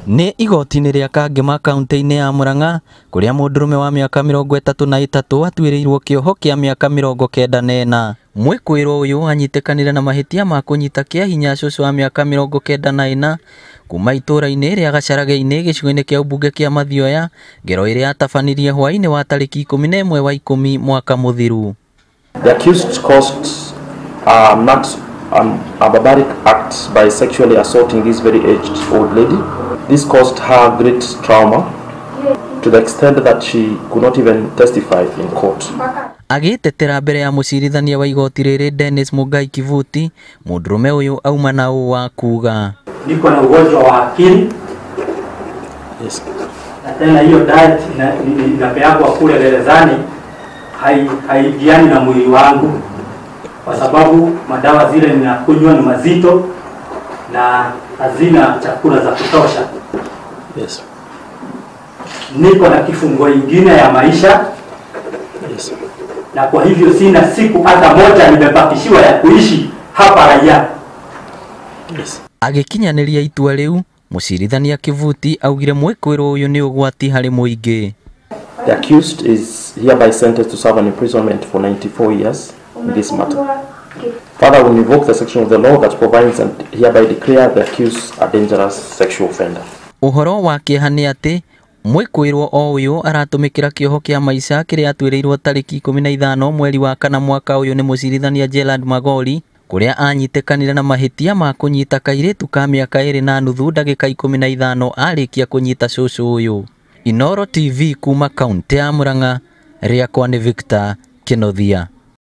Nĩ igoti-inĩ rĩa Kangema kaunti-inĩ ya Murang'a kuria Mundurume wa miaka 33 atuiriirwo kioho kia miaka 94. Mwikuirwo uyu anyitikanire na mahitia ma kunyita kiahinya cucu wa miaka 94 kuma ituura-ini ria gacharage-ini gichigoini kia ubunge kia mathioya, ngero iria atabanirie hwaini wa tariki 11 wa ikumi mwaka muthiru. The accused caused a barbaric act by sexually assaulting this very aged old lady. This caused her great trauma to the extent that she could not even testify in court. Agitetera mbere ya mucirithania wa igoti riri Dennis Mugai Kivuti, Mundurume uyu auma na wa kuga niko na ugonjwa wa akili. Yes. Na tena hiyo diet inapeagwa kule gerezani haigiani na mwili wangu kwa sababu madawa zile ninakunywa ni mazito na hazina chakula za kutosha. Yes. Niko na kifungo ingine ya maisha. Yes. Na kwa hivyo sina siku hata moja nimebakishiwa ya kuishi hapa raia. Yes. Agikinyaniria itua riu, mucirithania Kivuti augire mwikuirwo uyu ni ugwati hari muingi. The accused is hereby sentenced to serve an imprisonment for 94 years in this matter. Further, we invoke the section of the law that provides and hereby declare the accused a dangerous sexual offender. Uhoro wa kieha ni ati mwikuirwo o uyu aratumikira kioho kia maisha kiria atuiriirwo tariki 15 mweri wa kana mwaka uyu ni mucirithania Gerald Magori kuria anyitikanire na mahitia ma kunyita kairitu ka miaka 2.5 ndagika 15 arikia kunyita cucu uyu. Inooro TV kuma kaunti ya Murang'a, riakwa ni Victor Kinothia.